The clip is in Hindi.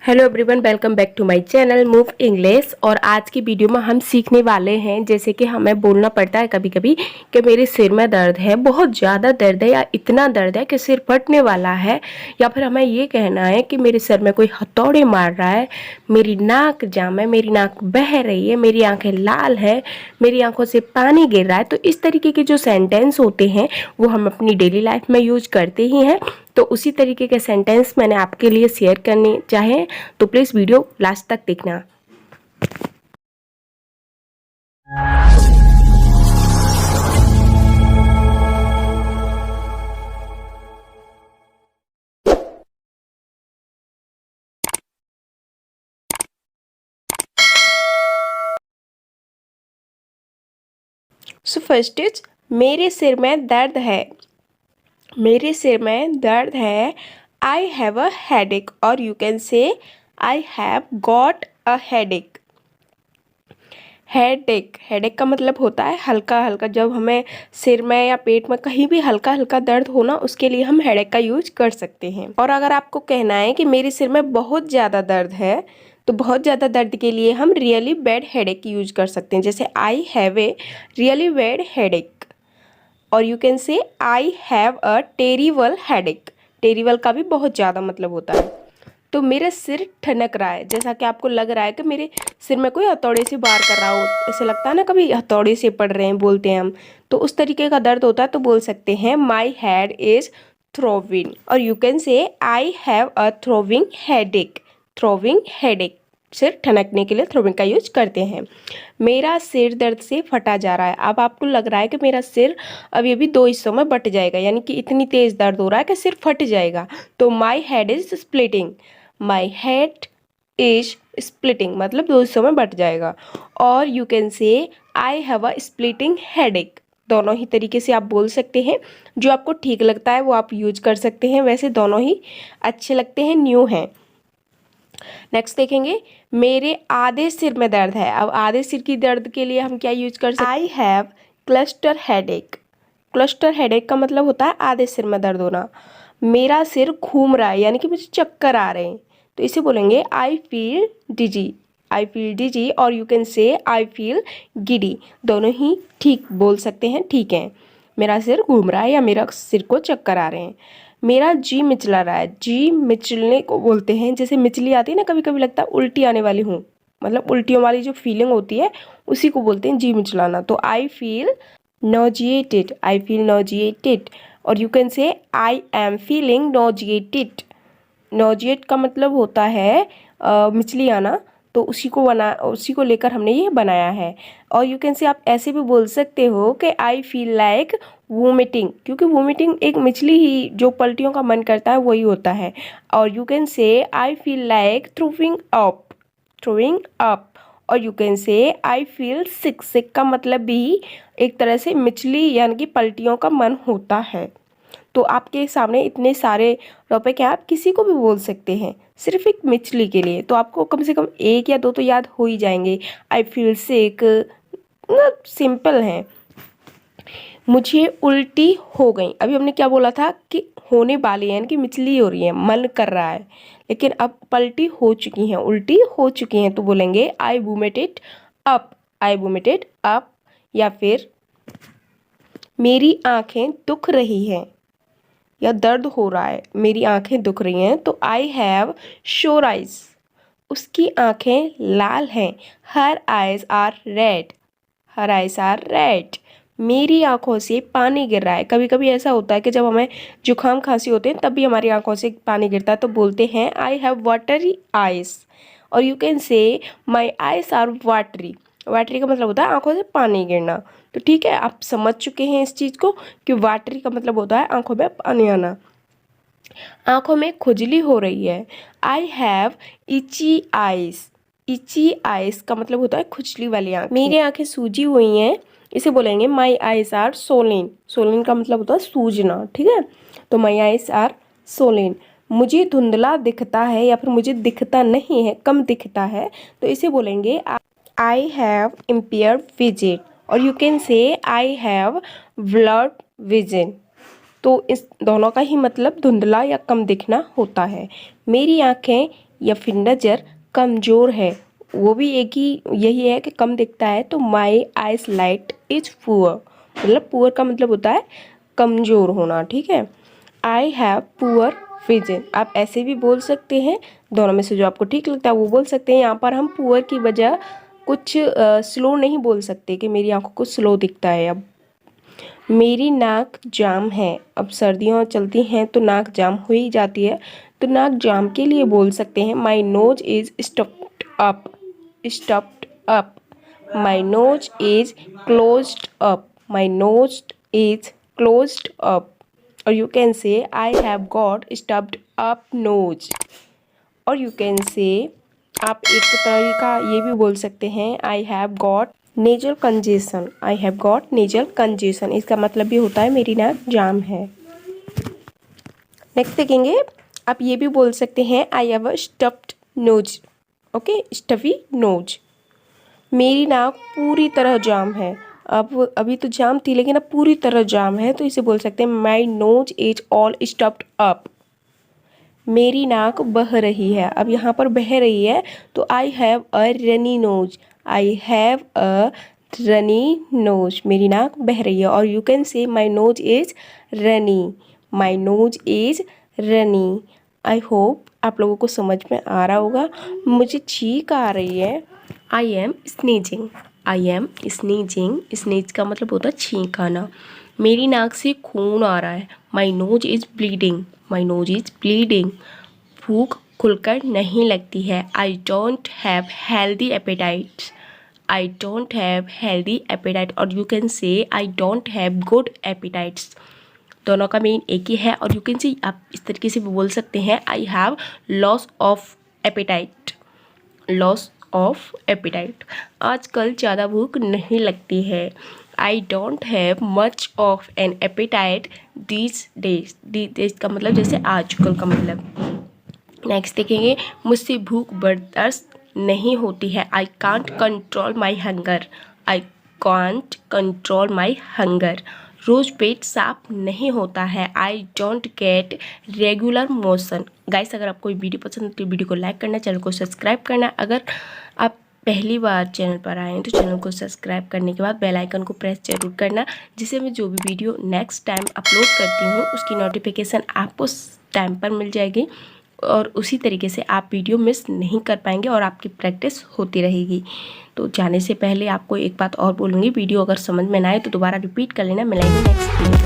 Hello everyone, welcome back to my channel move English. और आज की वीडियो में हम सीखने वाले हैं, जैसे कि हमें बोलना पड़ता है कभी कभी कि मेरे सिर में दर्द है, बहुत ज़्यादा दर्द है, या इतना दर्द है कि सिर फटने वाला है, या फिर हमें ये कहना है कि मेरे सर में कोई हथौड़े मार रहा है, मेरी नाक जाम है, मेरी नाक बह रही है, मेरी आंखें लाल है, मेरी आंखों से पानी गिर रहा है। तो इस तरीके के जो सेंटेंस होते हैं वो हम अपनी डेली लाइफ में यूज करते ही हैं। तो उसी तरीके के सेंटेंस मैंने आपके लिए शेयर करने चाहे, तो प्लीज़ वीडियो लास्ट तक देखना। सो फर्स्ट इज मेरे सिर में दर्द है। मेरे सिर में दर्द है। आई हैव अ हेडेक, और you can say I have got a headache. Headache, headache का मतलब होता है हल्का हल्का। जब हमें सिर में या पेट में कहीं भी हल्का हल्का दर्द हो ना, उसके लिए हम हेडेक का यूज कर सकते हैं। और अगर आपको कहना है कि मेरे सिर में बहुत ज़्यादा दर्द है, तो बहुत ज़्यादा दर्द के लिए हम रियली बैड हेडेक यूज कर सकते हैं। जैसे I have a really bad headache, और you can say I have a terrible headache. Terrible का भी बहुत ज़्यादा मतलब होता है। तो मेरा सिर ठनक रहा है, जैसा कि आपको लग रहा है कि मेरे सिर में कोई हथौड़े से वार कर रहा हो। ऐसे लगता है ना, कभी हथौड़े से पड़ रहे हैं बोलते हैं हम, तो उस तरीके का दर्द होता है। तो बोल सकते हैं माई हेड इज थ्रोविंग, और you can say I have a throwing headache. Throwing headache, सिर ठनकने के लिए थ्रोविंग का यूज करते हैं। मेरा सिर दर्द से फटा जा रहा है। अब आपको लग रहा है कि मेरा सिर अभी दो हिस्सों में बट जाएगा, यानी कि इतनी तेज दर्द हो रहा है कि सिर फट जाएगा। तो my head is splitting. My head is splitting मतलब दो हिस्सों में बट जाएगा। और you can say I have a splitting headache. दोनों ही तरीके से आप बोल सकते हैं, जो आपको ठीक लगता है वो आप यूज कर सकते हैं। वैसे दोनों ही अच्छे लगते हैं, न्यू हैं। नेक्स्ट देखेंगे, मेरे आधे सिर में दर्द है। अब आधे सिर की दर्द के लिए हम क्या यूज कर सकते हैं? I have cluster headache. Cluster headache का मतलब होता है आधे सिर में दर्द होना। मेरा सिर घूम रहा है, यानी कि मुझे चक्कर आ रहे हैं, तो इसे बोलेंगे I feel digi. I feel डिजी, और you can say I feel giddy. दोनों ही ठीक बोल सकते हैं, ठीक है। मेरा सिर घूम रहा है या मेरा सिर को चक्कर आ रहे हैं। मेरा जी मिचला रहा है। जी मिचलने को बोलते हैं, जैसे मिचली आती है ना, कभी कभी लगता है उल्टी आने वाली हूँ, मतलब उल्टियों वाली जो फीलिंग होती है उसी को बोलते हैं जी मिचलाना। तो I feel nauseated. I feel nauseated, और you can say I am feeling nauseated. Nauseate का मतलब होता है मिचली आना, तो उसी को लेकर हमने ये बनाया है। और यू कैन से आप ऐसे भी बोल सकते हो कि आई फील लाइक वोमिटिंग, क्योंकि वोमिटिंग एक मिचली ही जो पलटियों का मन करता है वही होता है। और you can say I feel like throwing up. Throwing up, और you can say I feel sick. सिक का मतलब भी एक तरह से मिचली यानी कि पलटियों का मन होता है। तो आपके सामने इतने सारे टॉपिक हैं, आप किसी को भी बोल सकते हैं सिर्फ एक मिचली के लिए। तो आपको कम से कम एक या दो तो याद हो ही जाएंगे। आई फील सिक सिंपल है। मुझे उल्टी हो गई। अभी हमने क्या बोला था कि होने वाली है, यानी कि मिचली हो रही है, मन कर रहा है, लेकिन अब पलटी हो चुकी हैं, उल्टी हो चुकी हैं, तो बोलेंगे आई वोमिटेड अप। आई वोमिटेड अप, या फिर मेरी आंखें दुख रही हैं या दर्द हो रहा है, मेरी आंखें दुख रही हैं, तो आई हैव शोर आइज। उसकी आंखें लाल हैं। Her eyes are red. Her eyes are red. मेरी आंखों से पानी गिर रहा है। कभी कभी ऐसा होता है कि जब हमें जुकाम खांसी होते हैं तब भी हमारी आंखों से पानी गिरता है, तो बोलते हैं आई हैव वाटरी आइज। और you can say my eyes are watery. Watery का मतलब होता है आंखों से पानी गिरना। तो ठीक है, आप समझ चुके हैं इस चीज़ को कि वाटरी का मतलब होता है आंखों में पानी आना। आंखों में खुजली हो रही है। I have itchy eyes. Itchy eyes का मतलब होता है खुजली वाली आंख। मेरी आंखें सूजी हुई हैं, इसे बोलेंगे माई आइज आर सोलिन। सोलिन का मतलब होता है सूजना, ठीक है। तो माई आइज आर सोलिन। मुझे धुंधला दिखता है, या फिर मुझे दिखता नहीं है, कम दिखता है, तो इसे बोलेंगे आई हैव इम्पेयर्ड विजन, और you can say I have blurred vision. तो इस दोनों का ही मतलब धुंधला या कम दिखना होता है। मेरी आँखें या फिर नज़र कमज़ोर है, वो भी एक ही यही है कि कम दिखता है। तो my eyes light is poor, मतलब पुअर का मतलब होता है कमज़ोर होना, ठीक है। आई हैव पुअर विजन, आप ऐसे भी बोल सकते हैं, दोनों में से जो आपको ठीक लगता है वो बोल सकते हैं। यहाँ पर हम पुअर की बजाय कुछ स्लो नहीं बोल सकते कि मेरी आंखों को स्लो दिखता है। अब मेरी नाक जाम है, अब सर्दियाँ चलती हैं तो नाक जाम हो ही जाती है, तो नाक जाम के लिए बोल सकते हैं my nose is stuffed up, stuffed up. My nose is closed up, my nose is closed up. और you can say I have got stuffed up nose. और यू कैन से आप एक तरीका ये भी बोल सकते हैं I have got nasal congestion, I have got nasal congestion, इसका मतलब भी होता है मेरी नाक जाम है। नेक्स्ट देखेंगे, आप ये भी बोल सकते हैं I have a stuffed nose, okay, stuffy nose. मेरी नाक पूरी तरह जाम है, अब अभी तो जाम थी लेकिन अब पूरी तरह जाम है, तो इसे बोल सकते हैं my nose is all stuffed up. मेरी नाक बह रही है, अब यहाँ पर बह रही है तो आई have a runny nose, I have a runny nose, मेरी नाक बह रही है। और you can say my nose is runny, my nose is runny. I hope आप लोगों को समझ में आ रहा होगा। मुझे छींक आ रही है, I am sneezing, I am sneezing, sneeze का मतलब होता है छींक आना। मेरी नाक से खून आ रहा है, my nose is bleeding, my nose is bleeding. भूख खुलकर नहीं लगती है, I don't have healthy appetites, I don't have healthy appetite. और you can say I don't have good appetites, दोनों का मीन एक ही है। और यू कैन से आप इस तरीके से भी बोल सकते हैं I have loss of appetite, loss of appetite. आजकल ज़्यादा भूख नहीं लगती है, I don't have much of an appetite these days, these days का मतलब जैसे आजकल का मतलब। नेक्स्ट देखेंगे, मुझसे भूख बर्दाश्त नहीं होती है, I can't control my hunger, I can't control my hunger. रोज़ पेट साफ नहीं होता है, I don't get regular motion. Guys अगर आपको वीडियो पसंद है तो वीडियो को लाइक करना, चैनल को सब्सक्राइब करना। अगर आप पहली बार चैनल पर आए हैं तो चैनल को सब्सक्राइब करने के बाद बेल आइकन को प्रेस जरूर करना, जिससे मैं जो भी वीडियो नेक्स्ट टाइम अपलोड करती हूँ उसकी नोटिफिकेशन आपको टाइम पर मिल जाएगी और उसी तरीके से आप वीडियो मिस नहीं कर पाएंगे और आपकी प्रैक्टिस होती रहेगी। तो जाने से पहले आपको एक बात और बोलूँगी, वीडियो अगर समझ में ना आए तो दोबारा रिपीट कर लेना। मिलेंगे नेक्स्ट वीडियो।